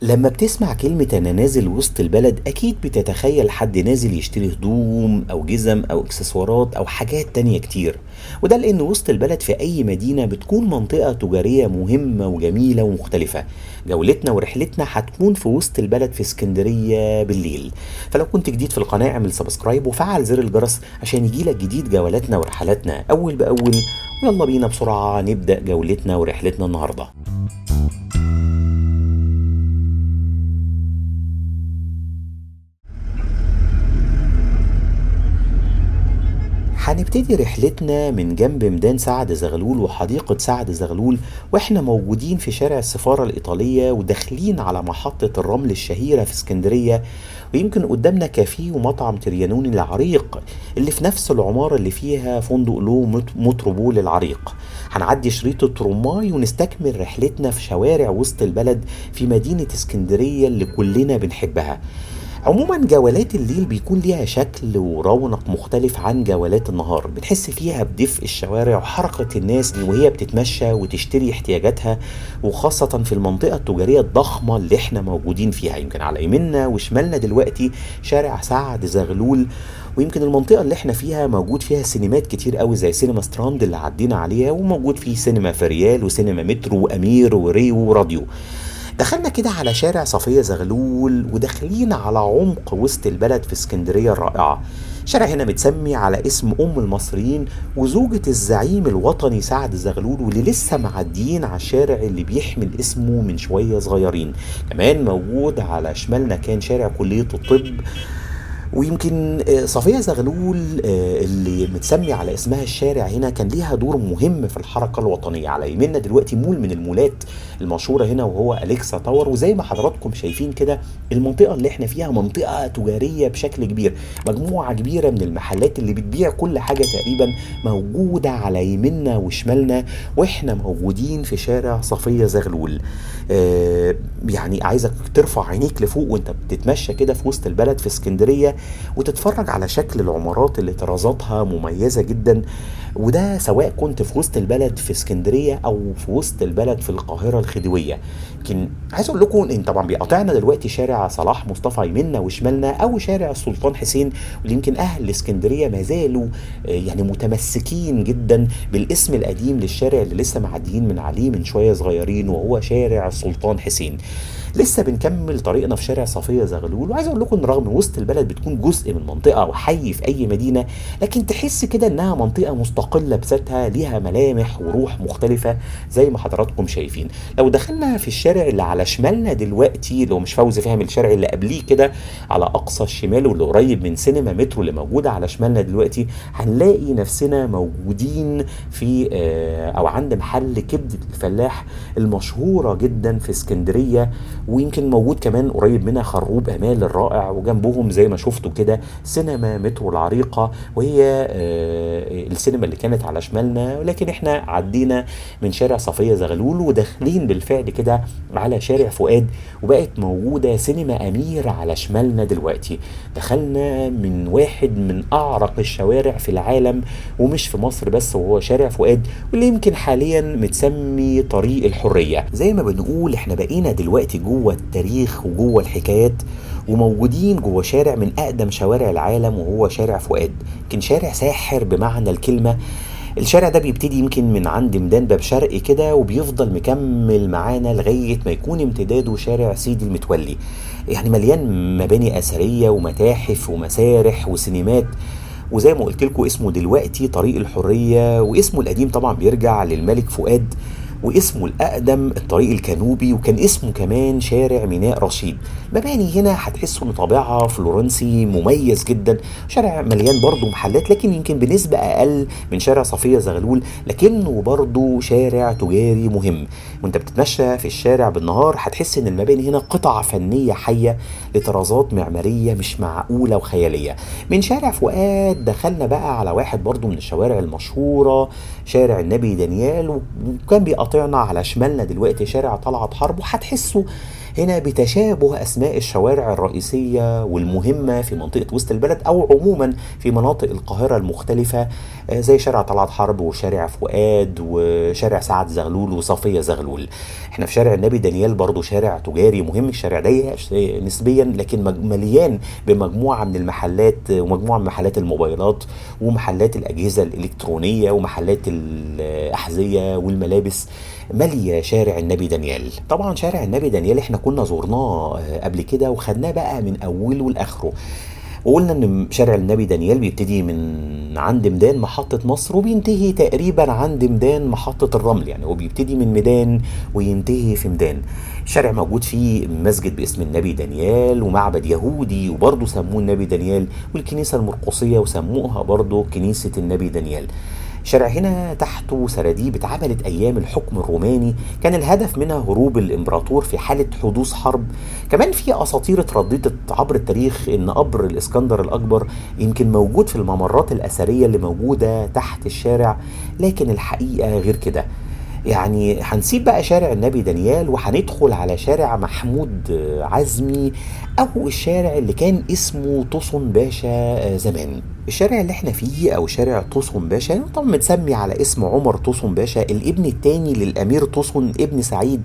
لما بتسمع كلمة أنا نازل وسط البلد أكيد بتتخيل حد نازل يشتري هدوم أو جزم أو إكسسوارات أو حاجات تانية كتير. وده لأن وسط البلد في أي مدينة بتكون منطقة تجارية مهمة وجميلة ومختلفة. جولتنا ورحلتنا هتكون في وسط البلد في اسكندرية بالليل. فلو كنت جديد في القناة اعمل سبسكرايب وفعل زر الجرس عشان يجيلك جديد جولاتنا ورحلاتنا أول بأول. ويلا بينا بسرعة نبدأ جولتنا ورحلتنا النهاردة. هنبتدي رحلتنا من جنب ميدان سعد زغلول وحديقة سعد زغلول، واحنا موجودين في شارع السفارة الإيطالية وداخلين على محطة الرمل الشهيرة في اسكندرية. ويمكن قدامنا كافيه ومطعم تريانوني العريق اللي في نفس العمارة اللي فيها فندق له متروبول العريق. هنعدي شريط الترماي ونستكمل رحلتنا في شوارع وسط البلد في مدينة اسكندرية اللي كلنا بنحبها. عموما جولات الليل بيكون ليها شكل ورونق مختلف عن جولات النهار، بتحس فيها بدفء الشوارع وحركة الناس وهي بتتمشى وتشتري احتياجاتها، وخاصة في المنطقة التجارية الضخمة اللي احنا موجودين فيها. يمكن على يمنا وشمالنا دلوقتي شارع سعد زغلول، ويمكن المنطقة اللي احنا فيها موجود فيها سينمات كتير قوي زي سينما ستراند اللي عدينا عليها، وموجود فيه سينما فريال وسينما مترو وأمير وريو وراديو. دخلنا كده على شارع صفية زغلول وداخلين على عمق وسط البلد في اسكندرية الرائعة. شارع هنا متسمي على اسم أم المصريين وزوجة الزعيم الوطني سعد زغلول، واللي لسه معديين على الشارع اللي بيحمل اسمه من شوية صغيرين. كمان موجود على شمالنا كان شارع كلية الطب. ويمكن صفية زغلول اللي متسمي على اسمها الشارع هنا كان ليها دور مهم في الحركة الوطنية. على يمنا دلوقتي مول من المولات المشهورة هنا وهو أليكسا تاور، وزي ما حضراتكم شايفين كده المنطقة اللي احنا فيها منطقة تجارية بشكل كبير، مجموعة كبيرة من المحلات اللي بتبيع كل حاجة تقريبا موجودة على يمنا وشمالنا، واحنا موجودين في شارع صفية زغلول. يعني عايزك ترفع عينيك لفوق وانت بتتمشى كده في وسط البلد في اسكندرية وتتفرج على شكل العمارات اللي طرازاتها مميزة جدا، وده سواء كنت في وسط البلد في اسكندرية او في وسط البلد في القاهرة الخديوية. لكن عايز اقول لكم ان طبعا بيقاطعنا دلوقتي شارع صلاح مصطفى يمنا وشمالنا او شارع السلطان حسين، واللي يمكن اهل اسكندرية ما زالوا يعني متمسكين جدا بالاسم القديم للشارع اللي لسه معديين من عليه من شوية صغيرين، وهو شارع السلطان حسين. لسه بنكمل طريقنا في شارع صفية زغلول، وعايز اقول لكم ان رغم وسط البلد بتكون جزء من منطقة او حي في اي مدينة، لكن تحس كده انها منطقة مستقلة بذاتها ليها ملامح وروح مختلفة زي ما حضراتكم شايفين. لو دخلنا في الشارع اللي على شمالنا دلوقتي اللي هو مش فوزي فهم، الشارع اللي قبليه كده على اقصى الشمال واللي قريب من سينما مترو اللي موجودة على شمالنا دلوقتي، هنلاقي نفسنا موجودين في او عند محل كبدة الفلاح المشهورة جدا في اسكندرية. ويمكن موجود كمان قريب منها خروب امال الرائع، وجنبهم زي ما شفتوا كده سينما مترو العريقه، وهي السينما اللي كانت على شمالنا، ولكن احنا عدينا من شارع صفيه زغلول وداخلين بالفعل كده على شارع فؤاد، وبقت موجوده سينما امير على شمالنا دلوقتي. دخلنا من واحد من اعرق الشوارع في العالم ومش في مصر بس، وهو شارع فؤاد، واللي يمكن حاليا متسمي طريق الحريه. زي ما بنقول احنا بقينا دلوقتي جوه التاريخ وجوه الحكايات، وموجودين جوه شارع من أقدم شوارع العالم وهو شارع فؤاد. يمكن شارع ساحر بمعنى الكلمة. الشارع ده بيبتدي يمكن من عند ميدان باب شرقي كده وبيفضل مكمل معانا لغاية ما يكون امتداده شارع سيدي المتولي. يعني مليان مباني أثرية ومتاحف ومسارح وسينمات، وزي ما قلت لكم اسمه دلوقتي طريق الحرية، واسمه القديم طبعا بيرجع للملك فؤاد، واسمه الأقدم الطريق الكانوبي، وكان اسمه كمان شارع ميناء رشيد. مباني هنا هتحسوا ان طابعها فلورنسي مميز جدا. شارع مليان برضه محلات لكن يمكن بنسبة أقل من شارع صفية زغلول، لكنه برضه شارع تجاري مهم. وانت بتتمشى في الشارع بالنهار هتحس ان المباني هنا قطع فنية حية لطرازات معمارية مش معقولة وخيالية. من شارع فؤاد دخلنا بقى على واحد برضه من الشوارع المشهورة، شارع النبي دانيال، وكان بيقاطعنا على شمالنا دلوقتي شارع طلعت حرب، وهتحسوا هنا بتشابه أسماء الشوارع الرئيسية والمهمة في منطقة وسط البلد أو عموما في مناطق القاهرة المختلفة، زي شارع طلعت حرب وشارع فؤاد وشارع سعد زغلول وصفية زغلول. احنا في شارع النبي دانيال برضو شارع تجاري مهم، الشارع ضيق نسبيا لكن مليان بمجموعة من المحلات ومجموعة من محلات الموبايلات ومحلات الأجهزة الإلكترونية ومحلات الأحذية والملابس، مالية شارع النبي دانيال. طبعا شارع النبي دانيال احنا كنا زورناه قبل كده وخدناه بقى من أوله لآخره، وقلنا ان شارع النبي دانيال بيبتدي من عند ميدان محطة مصر وبينتهي تقريبا عند ميدان محطة الرمل، يعني هو بيبتدي من ميدان وينتهي في ميدان. الشارع موجود فيه مسجد باسم النبي دانيال ومعبد يهودي وبرضه سموه النبي دانيال، والكنيسة المرقسية وسموها برضه كنيسة النبي دانيال. الشارع هنا تحته سراديب اتعملت ايام الحكم الروماني، كان الهدف منها هروب الامبراطور في حاله حدوث حرب. كمان في اساطير اترددت عبر التاريخ ان قبر الاسكندر الاكبر يمكن موجود في الممرات الاثريه اللي موجوده تحت الشارع، لكن الحقيقه غير كده. يعني هنسيب بقى شارع النبي دانيال وهندخل على شارع محمود عزمي، او الشارع اللي كان اسمه طوسن باشا زمان. الشارع اللي احنا فيه او شارع طوسن باشا طبعا متسمي على اسم عمر طوسن باشا، الابن الثاني للامير طوسن ابن سعيد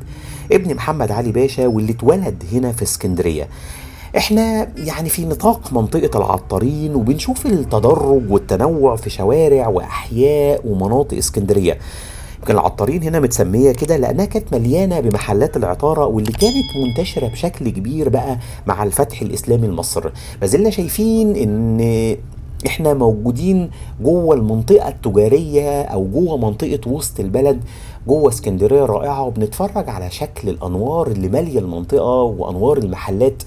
ابن محمد علي باشا، واللي اتولد هنا في اسكندرية. احنا يعني في نطاق منطقة العطارين وبنشوف التدرج والتنوع في شوارع واحياء ومناطق اسكندرية. يمكن العطارين هنا متسمية كده لأنها كانت مليانة بمحلات العطارة واللي كانت منتشرة بشكل كبير بقى مع الفتح الإسلامي لمصر. ما زلنا شايفين إن احنا موجودين جوه المنطقة التجارية أو جوه منطقة وسط البلد جوه اسكندرية رائعة، وبنتفرج على شكل الأنوار اللي مالية المنطقة وأنوار المحلات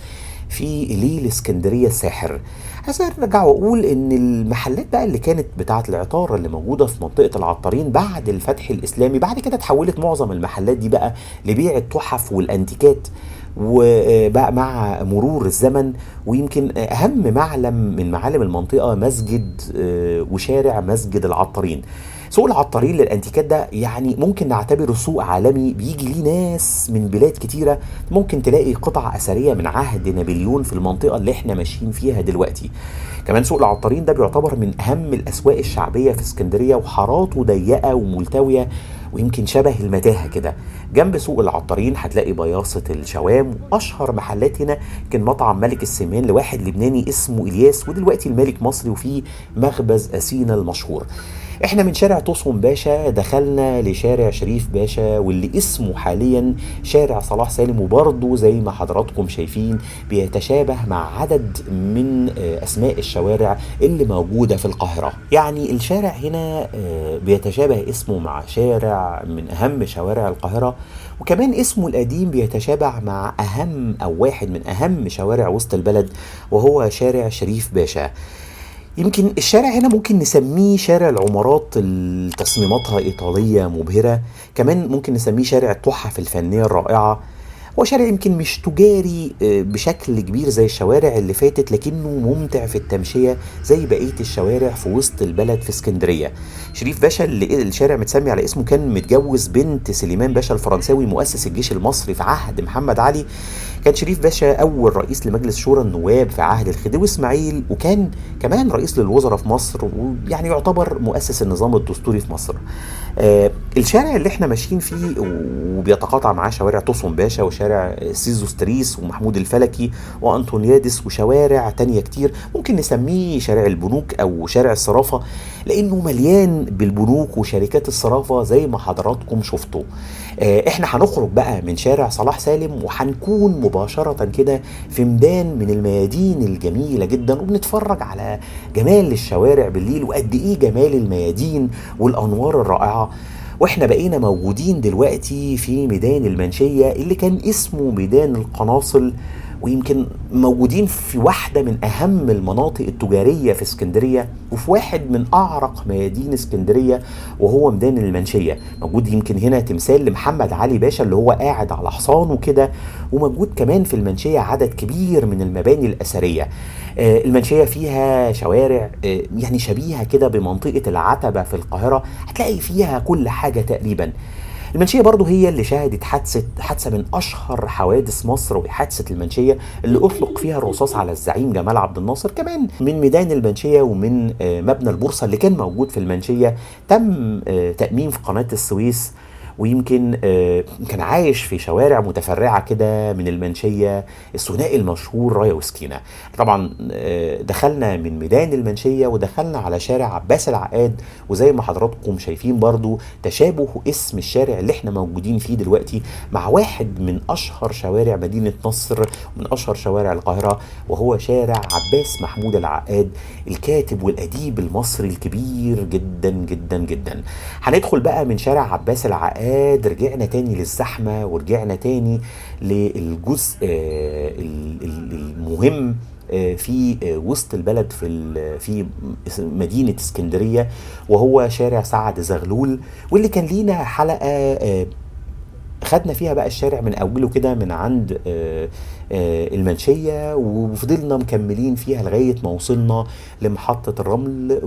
في ليل اسكندرية الساحر. عايز ارجع واقول ان المحلات بقى اللي كانت بتاعه العطاره اللي موجوده في منطقه العطارين بعد الفتح الاسلامي بعد كده اتحولت معظم المحلات دي بقى لبيع التحف والانتيكات، وبقى مع مرور الزمن. ويمكن اهم معلم من معالم المنطقه مسجد وشارع مسجد العطارين. سوق العطارين للانتيكات ده يعني ممكن نعتبره سوق عالمي بيجي ليه ناس من بلاد كتيرة، ممكن تلاقي قطع أثرية من عهد نابليون في المنطقة اللي احنا ماشيين فيها دلوقتي. كمان سوق العطارين ده بيعتبر من أهم الأسواق الشعبية في اسكندرية، وحاراته ضيقة وملتوية ويمكن شبه المتاهة كده. جنب سوق العطارين هتلاقي بياصة الشوام، وأشهر محلات هنا كان مطعم ملك السمان لواحد لبناني اسمه إلياس، ودلوقتي الملك مصري، وفيه مخبز أسينا المشهور. احنا من شارع طوسن باشا دخلنا لشارع شريف باشا واللي اسمه حاليا شارع صلاح سالم، وبرضه زي ما حضراتكم شايفين بيتشابه مع عدد من اسماء الشوارع اللي موجودة في القاهرة. يعني الشارع هنا بيتشابه اسمه مع شارع من اهم شوارع القاهرة، وكمان اسمه القديم بيتشابه مع اهم او واحد من اهم شوارع وسط البلد وهو شارع شريف باشا. يمكن الشارع هنا ممكن نسميه شارع العمارات اللي تصميماتها إيطالية مبهرة، كمان ممكن نسميه شارع التحف الفنية الرائعة. هو شارع يمكن مش تجاري بشكل كبير زي الشوارع اللي فاتت، لكنه ممتع في التمشية زي بقية الشوارع في وسط البلد في اسكندرية. شريف باشا اللي الشارع متسمي على اسمه كان متجوز بنت سليمان باشا الفرنساوي مؤسس الجيش المصري في عهد محمد علي. كان شريف باشا أول رئيس لمجلس شورى النواب في عهد الخديوي إسماعيل، وكان كمان رئيس للوزراء في مصر، ويعني يعتبر مؤسس النظام الدستوري في مصر. الشارع اللي احنا ماشيين فيه وبيتقاطع معاه شوارع طوسن باشا وشارع سيزوستريس ومحمود الفلكي وأنطونيادس وشوارع تانية كتير، ممكن نسميه شارع البنوك أو شارع الصرافة لأنه مليان بالبنوك وشركات الصرافة زي ما حضراتكم شفتوا. احنا هنخرج بقى من شارع صلاح سالم وهنكون مباشرة كده في ميدان من الميادين الجميلة جدا، وبنتفرج على جمال الشوارع بالليل وقد ايه جمال الميادين والأنوار الرائعة. واحنا بقينا موجودين دلوقتي في ميدان المنشية اللي كان اسمه ميدان القناصل، ويمكن موجودين في واحدة من أهم المناطق التجارية في اسكندرية وفي واحد من أعرق ميادين اسكندرية وهو ميدان المنشية. موجود يمكن هنا تمثال لمحمد علي باشا اللي هو قاعد على حصانه كده، وموجود كمان في المنشية عدد كبير من المباني الأثرية. المنشية فيها شوارع يعني شبيهة كده بمنطقة العتبة في القاهرة، هتلاقي فيها كل حاجة تقريبا. المنشية برضو هي اللي شهدت حادثة من أشهر حوادث مصر، وهي حادثة المنشية اللي أطلق فيها الرصاص على الزعيم جمال عبد الناصر. كمان من ميدان المنشية ومن مبنى البورصة اللي كان موجود في المنشية تم تأميم في قناة السويس. ويمكن كان عايش في شوارع متفرعة كده من المنشية، الثنائي المشهور رايا وسكينة. طبعا دخلنا من ميدان المنشية ودخلنا على شارع عباس العقاد، وزي ما حضراتكم شايفين برضو تشابه اسم الشارع اللي احنا موجودين فيه دلوقتي مع واحد من أشهر شوارع مدينة نصر ومن أشهر شوارع القاهرة، وهو شارع عباس محمود العقاد، الكاتب والأديب المصري الكبير جدا جدا جدا. هندخل بقى من شارع عباس العقاد، رجعنا تاني للزحمة ورجعنا تاني للجزء المهم في وسط البلد في مدينة اسكندرية، وهو شارع سعد زغلول، واللي كان لينا حلقة خدنا فيها بقى الشارع من اوله كده من عند المنشية، وفضلنا مكملين فيها لغاية ما وصلنا لمحطة الرمل.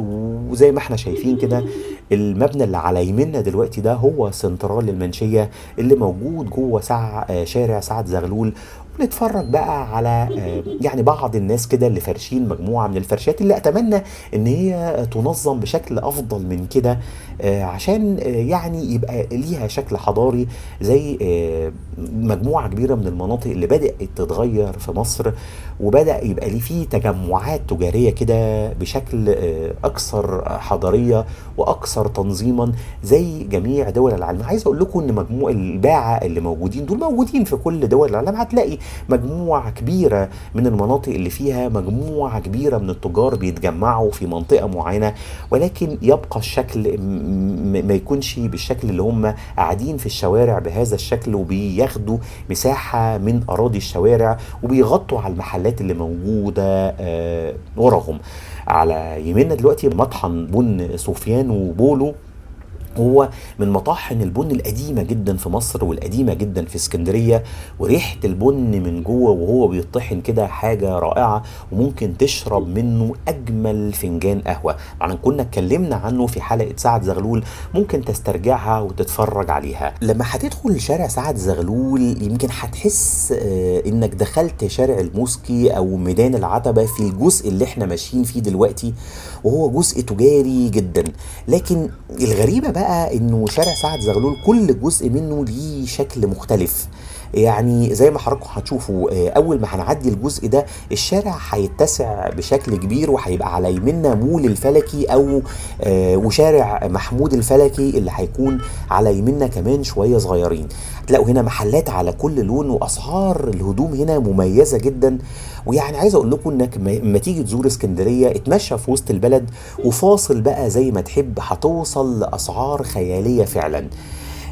وزي ما احنا شايفين كده المبنى اللي على يمنا دلوقتي ده هو سنترال المنشية اللي موجود جوه شارع سعد زغلول. ونتفرج بقى على يعني بعض الناس كده اللي فارشين مجموعة من الفرشات اللي أتمنى إن هي تنظم بشكل أفضل من كده، عشان يعني يبقى ليها شكل حضاري زي مجموعة كبيرة من المناطق اللي بدأت تتغير في مصر، وبدأ يبقى ليه فيه تجمعات تجارية كده بشكل أكثر حضارية وأكثر تنظيما زي جميع دول العالم. عايز أقول لكم إن مجموع الباعة اللي موجودين دول موجودين في كل دول العالم. هتلاقي مجموعة كبيرة من المناطق اللي فيها مجموعة كبيرة من التجار بيتجمعوا في منطقة معينة، ولكن يبقى الشكل ما يكونش بالشكل اللي هم قاعدين في الشوارع بهذا الشكل وبياخدوا مساحة من أراضي الشوارع وبيغطوا على المحلات اللي موجودة وراهم. على يمنا دلوقتي مطحن بن سفيان وبولو، هو من مطاحن البن القديمة جدا في مصر والقديمة جدا في اسكندرية، وريحة البن من جوه وهو بيطحن كده حاجة رائعة، وممكن تشرب منه أجمل فنجان قهوة. طبعا كنا اتكلمنا عنه في حلقة سعد زغلول، ممكن تسترجعها وتتفرج عليها. لما هتدخل شارع سعد زغلول يمكن هتحس انك دخلت شارع الموسكي او ميدان العتبة في الجزء اللي احنا ماشيين فيه دلوقتي، وهو جزء تجاري جدا. لكن الغريبة بقى انه شارع سعد زغلول كل جزء منه ليه شكل مختلف. يعني زي ما حضراتكم هتشوفوا اول ما هنعدي الجزء ده الشارع هيتسع بشكل كبير، وهيبقى على يمنا مول الفلكي او وشارع محمود الفلكي اللي هيكون على يمنا كمان شويه صغيرين. هتلاقوا هنا محلات على كل لون، واسعار الهدوم هنا مميزه جدا. ويعني عايز اقول لكم انك لما تيجي تزور اسكندريه اتمشى في وسط البلد وفاصل بقى زي ما تحب، هتوصل لاسعار خياليه فعلا.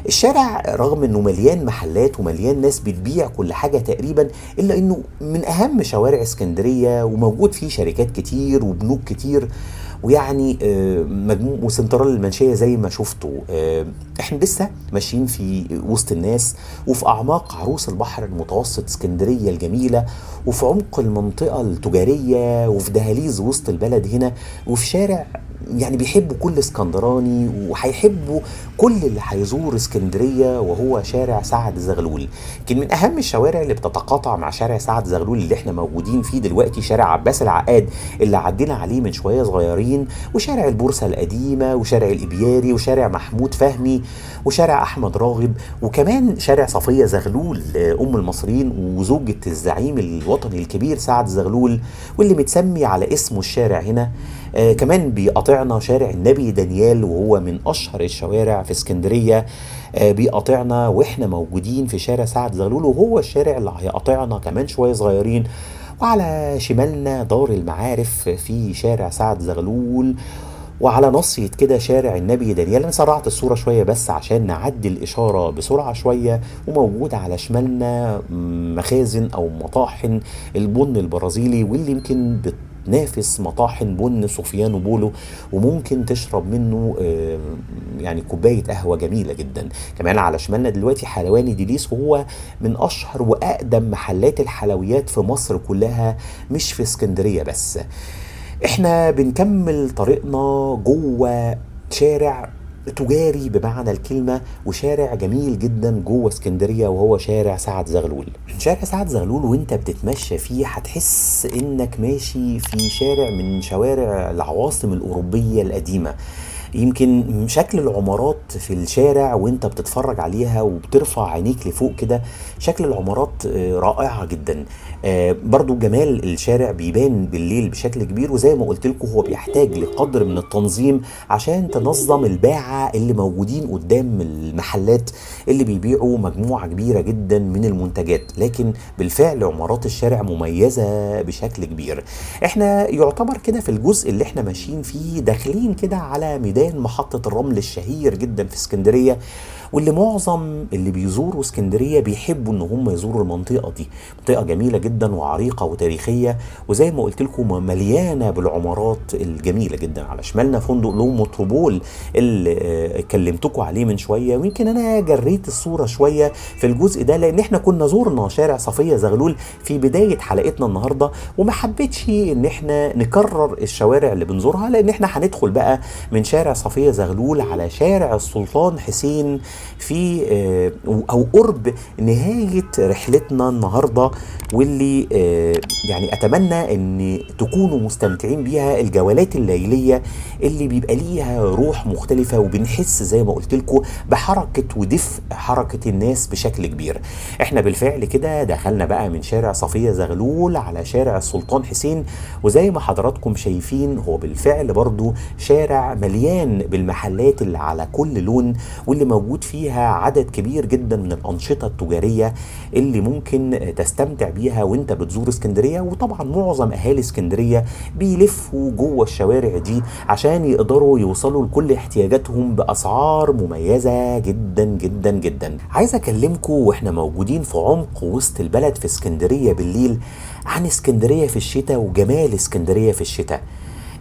الشارع رغم انه مليان محلات ومليان ناس بتبيع كل حاجة تقريبا، الا انه من اهم شوارع اسكندرية، وموجود فيه شركات كتير وبنوك كتير، ويعني مجموع وسنترال المنشية زي ما شفتوا. احنا لسه ماشيين في وسط الناس وفي اعماق عروس البحر المتوسط اسكندرية الجميلة، وفي عمق المنطقة التجارية، وفي دهاليز وسط البلد هنا، وفي شارع يعني بيحبوا كل اسكندراني وهيحبوا كل اللي هيزور اسكندريه، وهو شارع سعد زغلول. يمكن من اهم الشوارع اللي بتتقاطع مع شارع سعد زغلول اللي احنا موجودين فيه دلوقتي شارع عباس العقاد اللي عدينا عليه من شويه صغيرين، وشارع البورصه القديمه، وشارع الابياري، وشارع محمود فهمي، وشارع احمد راغب، وكمان شارع صفيه زغلول ام المصريين وزوجة الزعيم الوطني الكبير سعد زغلول، واللي متسمي على اسمه الشارع هنا. كمان بيقاطعنا شارع النبي دانيال، وهو من اشهر الشوارع في اسكندريه. بيقاطعنا واحنا موجودين في شارع سعد زغلول، وهو الشارع اللي هيقاطعنا كمان شويه صغيرين. وعلى شمالنا دار المعارف في شارع سعد زغلول، وعلى نصية كده شارع النبي دانيال. انا سرعت الصورة شوية بس عشان نعدي الإشارة بسرعة شوية. وموجود على شمالنا مخازن أو مطاحن البن البرازيلي، واللي يمكن نافس مطاحن بن سفيان وبولو، وممكن تشرب منه يعني كوباية قهوة جميلة جدا. كمان على شمالنا دلوقتي حلواني ديليس، وهو من أشهر وأقدم محلات الحلويات في مصر كلها، مش في اسكندرية بس. احنا بنكمل طريقنا جوه شارع تجاري بمعنى الكلمة، وشارع جميل جدا جوه اسكندرية، وهو شارع سعد زغلول. شارع سعد زغلول وانت بتتمشى فيه هتحس انك ماشي في شارع من شوارع العواصم الأوروبية القديمة. يمكن شكل العمارات في الشارع وانت بتتفرج عليها وبترفع عينيك لفوق كده، شكل العمارات رائعة جدا. برضو جمال الشارع بيبان بالليل بشكل كبير، وزي ما قلت لكم هو بيحتاج لقدر من التنظيم عشان تنظم الباعة اللي موجودين قدام المحلات اللي بيبيعوا مجموعة كبيرة جدا من المنتجات. لكن بالفعل عمارات الشارع مميزة بشكل كبير. احنا يعتبر كده في الجزء اللي احنا ماشيين فيه داخلين كده على ميدان محطة الرمل الشهير جدا في اسكندرية، واللي معظم اللي بيزوروا اسكندرية بيحبوا ان هم يزوروا المنطقة دي. منطقة جميلة جدا وعريقة وتاريخية، وزي ما قلت لكم مليانة بالعمارات الجميلة جدا. على شمالنا فندق لو متروبول اللي كلمتكم عليه من شوية، ويمكن انا جريت الصورة شوية في الجزء ده لان احنا كنا زورنا شارع صفية زغلول في بداية حلقتنا النهاردة، وما حبيتش ان احنا نكرر الشوارع اللي بنزورها، لان احنا هندخل بقى من شارع صفية زغلول على شارع السلطان حسين في او قرب نهاية رحلتنا النهاردة، واللي يعني اتمنى ان تكونوا مستمتعين بيها. الجولات الليلية اللي بيبقى ليها روح مختلفة، وبنحس زي ما قلت لكم بحركة ودفء حركة الناس بشكل كبير. احنا بالفعل كده دخلنا بقى من شارع صفية زغلول على شارع السلطان حسين، وزي ما حضراتكم شايفين هو بالفعل برضو شارع مليان بالمحلات اللي على كل لون، واللي موجود فيها عدد كبير جدا من الأنشطة التجارية اللي ممكن تستمتع بيها وانت بتزور اسكندرية. وطبعا معظم أهالي اسكندرية بيلفوا جوه الشوارع دي عشان يقدروا يوصلوا لكل احتياجاتهم بأسعار مميزة جدا جدا جدا. عايز أكلمكم واحنا موجودين في عمق وسط البلد في اسكندرية بالليل عن اسكندرية في الشتاء وجمال اسكندرية في الشتاء.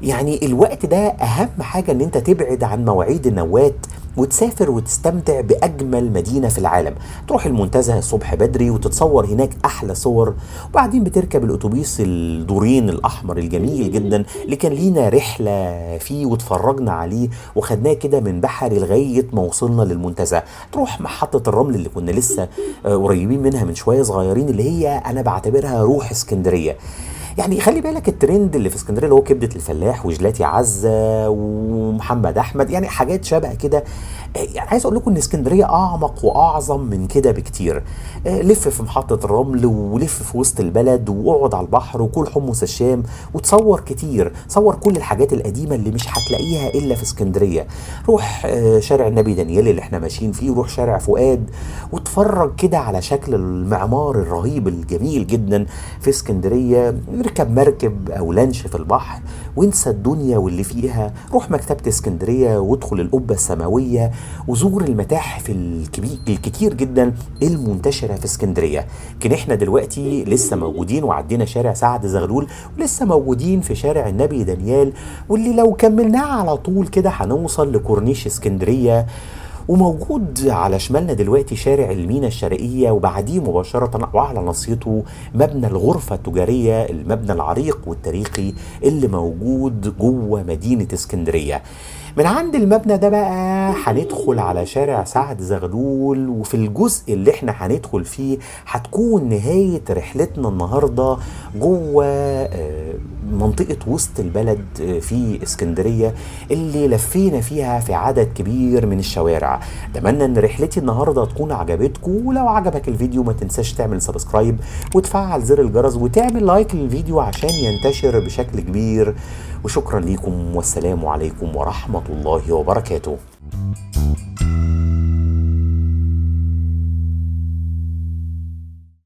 يعني الوقت ده اهم حاجة ان انت تبعد عن مواعيد النوات وتسافر وتستمتع بأجمل مدينة في العالم. تروح المنتزه الصبح بدري وتتصور هناك أحلى صور، وبعدين بتركب الأتوبيس الدورين الأحمر الجميل جدا اللي كان لينا رحلة فيه وتفرجنا عليه وخدناه كده من بحري لغاية ما وصلنا للمنتزه. تروح محطة الرمل اللي كنا لسه قريبين منها من شوية صغيرين، اللي هي أنا بعتبرها روح اسكندرية. يعني خلي بالك الترند اللي في اسكندريه اللي هو كبده الفلاح وجلاتي عزه ومحمد احمد، يعني حاجات شبه كده. يعني عايز اقول لكم ان اسكندريه اعمق واعظم من كده بكتير. لف في محطه الرمل ولف في وسط البلد واقعد على البحر وكل حمص الشام وتصور كتير، صور كل الحاجات القديمه اللي مش هتلاقيها الا في اسكندريه. روح شارع النبي دانيال اللي احنا ماشيين فيه، وروح شارع فؤاد واتفرج كده على شكل المعمار الرهيب الجميل جدا في اسكندريه. اركب مركب او لانش في البحر وانسى الدنيا واللي فيها. روح مكتبة اسكندرية وادخل القبة السماوية وزور المتاحف الكتير جدا المنتشرة في اسكندرية. لكن احنا دلوقتي لسه موجودين وعدينا شارع سعد زغلول ولسه موجودين في شارع النبي دانيال، واللي لو كملناه على طول كده هنوصل لكورنيش اسكندرية. وموجود على شمالنا دلوقتي شارع المينا الشرقية، وبعديه مباشرة وعلى نصيته مبنى الغرفة التجارية، المبنى العريق والتاريخي اللي موجود جوه مدينة اسكندرية. من عند المبنى ده بقى هندخل على شارع سعد زغلول، وفي الجزء اللي احنا هندخل فيه هتكون نهاية رحلتنا النهاردة جوه منطقة وسط البلد في اسكندرية اللي لفينا فيها في عدد كبير من الشوارع. اتمنى ان رحلتي النهاردة تكون عجبتكم، ولو عجبك الفيديو ما تنساش تعمل سبسكرايب وتفعل زر الجرس وتعمل لايك للفيديو عشان ينتشر بشكل كبير. وشكرا لكم والسلام عليكم ورحمة الله وبركاته.